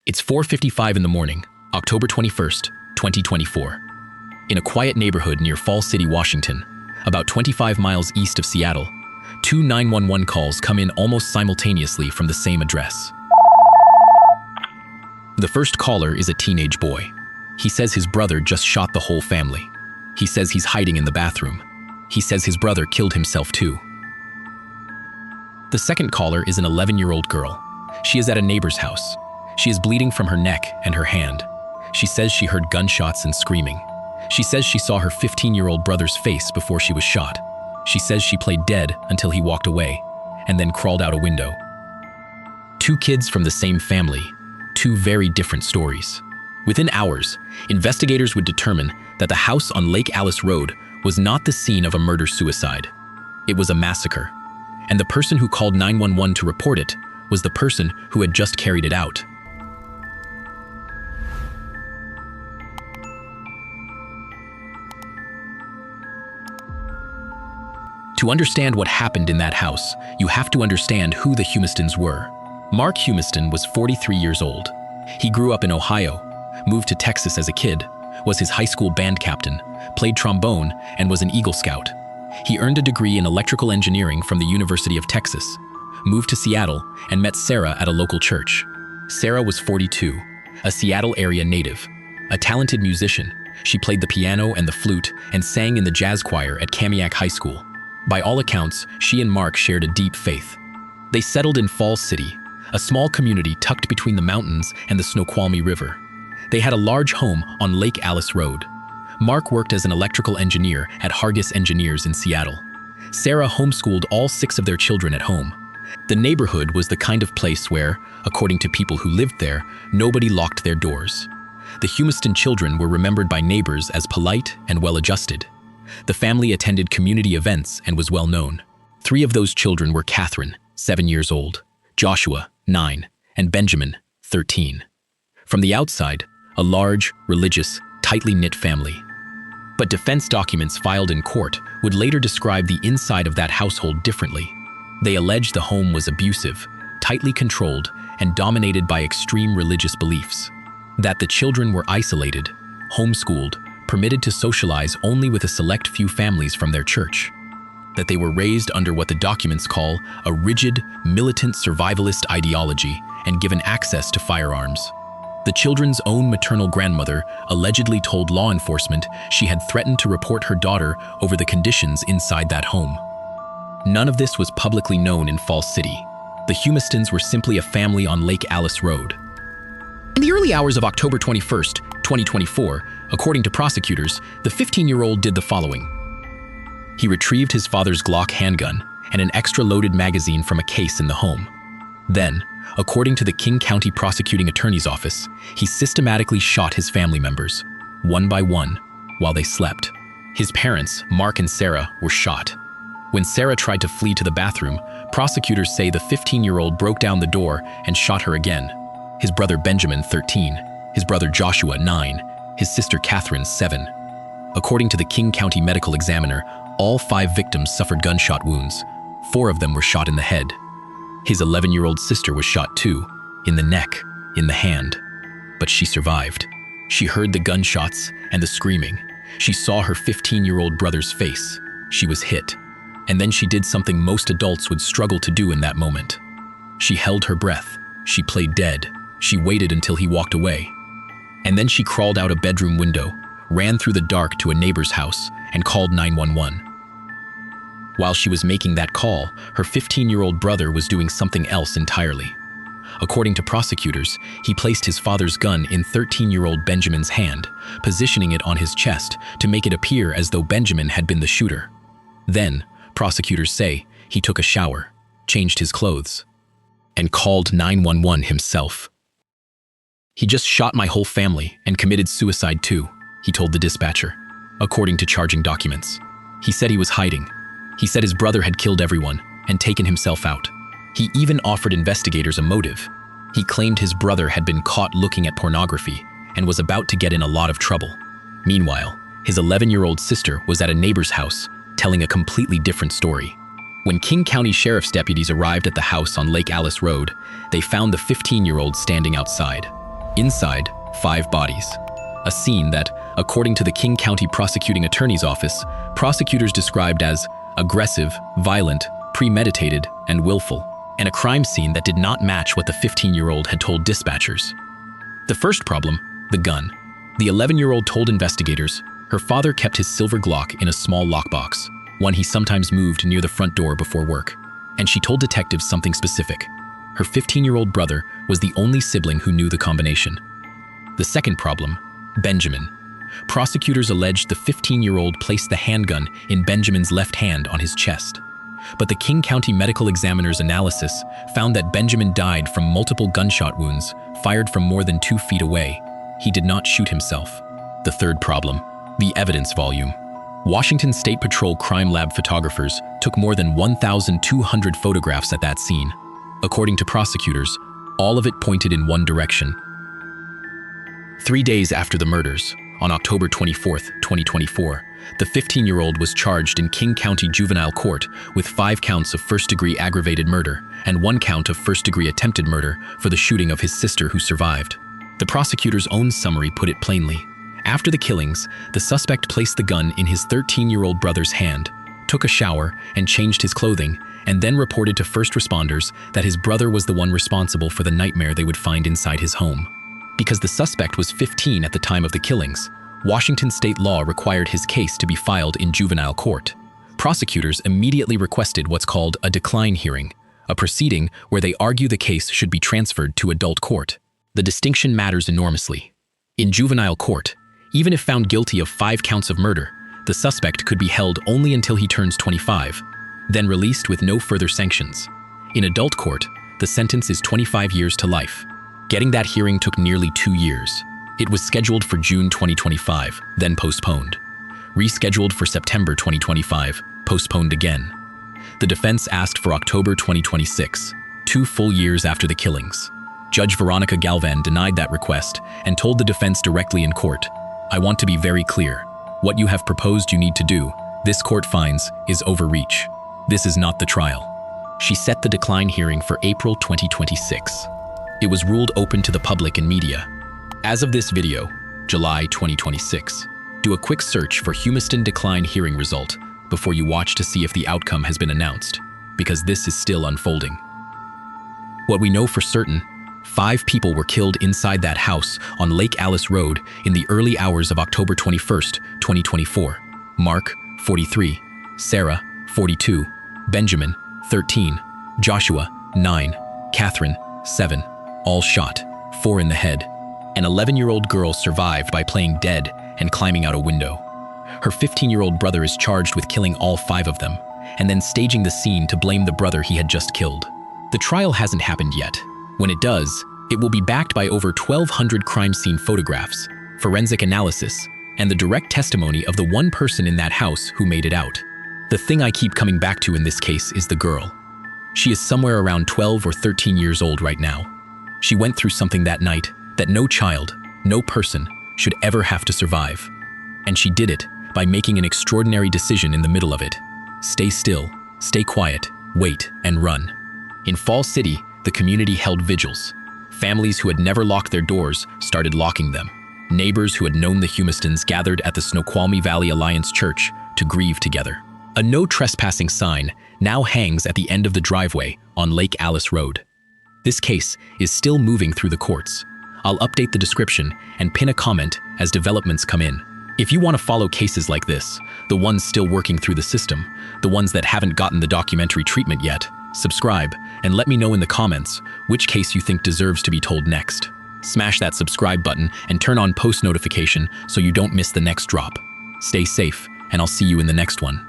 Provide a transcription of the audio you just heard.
It's 4:55 in the morning, October 21st, 2024. In a quiet neighborhood near Falls City, Washington, about 25 miles east of Seattle, two 911 calls come in almost simultaneously from the same address. The first caller is a teenage boy. He says his brother just shot the whole family. He says he's hiding in the bathroom. He says his brother killed himself too. The second caller is an 11-year-old girl. She is at a neighbor's house. She is bleeding from her neck and her hand. She says she heard gunshots and screaming. She says she saw her 15-year-old brother's face before she was shot. She says she played dead until he walked away and then crawled out a window. Two kids from the same family, two very different stories. Within hours, investigators would determine that the house on Lake Alice Road was not the scene of a murder-suicide. It was a massacre, and the person who called 911 to report it was the person who had just carried it out. To understand what happened in that house, you have to understand who the Humistons were. Mark Humiston was 43 years old. He grew up in Ohio, moved to Texas as a kid, was his high school band captain, played trombone, and was an Eagle Scout. He earned a degree in electrical engineering from the University of Texas, moved to Seattle, and met Sarah at a local church. Sarah was 42, a Seattle area native, a talented musician. She played the piano and the flute and sang in the jazz choir at Kamiak High School. By all accounts, she and Mark shared a deep faith. They settled in Falls City, a small community tucked between the mountains and the Snoqualmie River. They had a large home on Lake Alice Road. Mark worked as an electrical engineer at Hargis Engineers in Seattle. Sarah homeschooled all 6 of their children at home. The neighborhood was the kind of place where, according to people who lived there, nobody locked their doors. The Humiston children were remembered by neighbors as polite and well-adjusted. The family attended community events and was well known. 3 of those children were Katheryn, 7 years old, Joshua, 9, and Benjamin, 13. From the outside, a large, religious, tightly knit family. But defense documents filed in court would later describe the inside of that household differently. They alleged the home was abusive, tightly controlled, and dominated by extreme religious beliefs. That the children were isolated, homeschooled, permitted to socialize only with a select few families from their church. That they were raised under what the documents call a rigid, militant survivalist ideology and given access to firearms. The children's own maternal grandmother allegedly told law enforcement she had threatened to report her daughter over the conditions inside that home. None of this was publicly known in Falls City. The Humistons were simply a family on Lake Alice Road. In the early hours of October 21st, 2024, according to prosecutors, the 15-year-old did the following. He retrieved his father's Glock handgun and an extra loaded magazine from a case in the home. Then, according to the King County Prosecuting Attorney's Office, he systematically shot his family members, one by one, while they slept. His parents, Mark and Sarah, were shot. When Sarah tried to flee to the bathroom, prosecutors say the 15-year-old broke down the door and shot her again. His brother Benjamin, 13, his brother Joshua, 9, his sister Katheryn, 7. According to the King County Medical Examiner, all 5 victims suffered gunshot wounds. 4 of them were shot in the head. His 11-year-old sister was shot too, in the neck, in the hand. But she survived. She heard the gunshots and the screaming. She saw her 15-year-old brother's face. She was hit. And then she did something most adults would struggle to do in that moment. She held her breath. She played dead. She waited until he walked away. And then she crawled out a bedroom window, ran through the dark to a neighbor's house, and called 911. While she was making that call, her 15-year-old brother was doing something else entirely. According to prosecutors, he placed his father's gun in 13-year-old Benjamin's hand, positioning it on his chest to make it appear as though Benjamin had been the shooter. Then, prosecutors say, he took a shower, changed his clothes, and called 911 himself. He just shot my whole family and committed suicide too, he told the dispatcher, according to charging documents. He said he was hiding. He said his brother had killed everyone and taken himself out. He even offered investigators a motive. He claimed his brother had been caught looking at pornography and was about to get in a lot of trouble. Meanwhile, his 11-year-old sister was at a neighbor's house, telling a completely different story. When King County Sheriff's deputies arrived at the house on Lake Alice Road, they found the 15-year-old standing outside. Inside, 5 bodies. A scene that, according to the King County Prosecuting Attorney's Office, prosecutors described as aggressive, violent, premeditated, and willful, and a crime scene that did not match what the 15-year-old had told dispatchers. The first problem, the gun. The 11-year-old told investigators her father kept his silver Glock in a small lockbox, one he sometimes moved near the front door before work. And she told detectives something specific. Her 15-year-old brother was the only sibling who knew the combination. The second problem, Benjamin. Prosecutors alleged the 15-year-old placed the handgun in Benjamin's left hand on his chest. But the King County Medical Examiner's analysis found that Benjamin died from multiple gunshot wounds fired from more than 2 feet away. He did not shoot himself. The third problem, the evidence volume. Washington State Patrol Crime Lab photographers took more than 1,200 photographs at that scene. According to prosecutors, all of it pointed in one direction. 3 days after the murders, on October 24, 2024, the 15-year-old was charged in King County Juvenile Court with 5 counts of first-degree aggravated murder and 1 count of first-degree attempted murder for the shooting of his sister who survived. The prosecutor's own summary put it plainly. After the killings, the suspect placed the gun in his 13-year-old brother's hand, took a shower and changed his clothing, and then reported to first responders that his brother was the one responsible for the nightmare they would find inside his home. Because the suspect was 15 at the time of the killings, Washington state law required his case to be filed in juvenile court. Prosecutors immediately requested what's called a decline hearing, a proceeding where they argue the case should be transferred to adult court. The distinction matters enormously. In juvenile court, even if found guilty of 5 counts of murder, the suspect could be held only until he turns 25, then released with no further sanctions. In adult court, the sentence is 25 years to life. Getting that hearing took nearly 2 years. It was scheduled for June 2025, then postponed. Rescheduled for September 2025, postponed again. The defense asked for October 2026, 2 full years after the killings. Judge Veronica Galvan denied that request and told the defense directly in court, "I want to be very clear. What you have proposed you need to do, this court finds, is overreach. This is not the trial." She set the decline hearing for April 2026. It was ruled open to the public and media. As of this video, July 2026, do a quick search for Humiston decline hearing result before you watch to see if the outcome has been announced, because this is still unfolding. What we know for certain, 5 people were killed inside that house on Lake Alice Road in the early hours of October 21st, 2024. Mark, 43, Sarah, 42, Benjamin, 13, Joshua, 9, Katheryn, 7, all shot, 4 in the head. An 11-year-old girl survived by playing dead and climbing out a window. Her 15-year-old brother is charged with killing all 5 of them, and then staging the scene to blame the brother he had just killed. The trial hasn't happened yet. When it does, it will be backed by over 1,200 crime scene photographs, forensic analysis, and the direct testimony of the one person in that house who made it out. The thing I keep coming back to in this case is the girl. She is somewhere around 12 or 13 years old right now. She went through something that night that no child, no person, should ever have to survive. And she did it by making an extraordinary decision in the middle of it. Stay still, stay quiet, wait, and run. In Fall City, the community held vigils. Families who had never locked their doors started locking them. Neighbors who had known the Humistons gathered at the Snoqualmie Valley Alliance Church to grieve together. A no trespassing sign now hangs at the end of the driveway on Lake Alice Road. This case is still moving through the courts. I'll update the description and pin a comment as developments come in. If you want to follow cases like this, the ones still working through the system, the ones that haven't gotten the documentary treatment yet, subscribe and let me know in the comments which case you think deserves to be told next. Smash that subscribe button and turn on post notification so you don't miss the next drop. Stay safe, and I'll see you in the next one.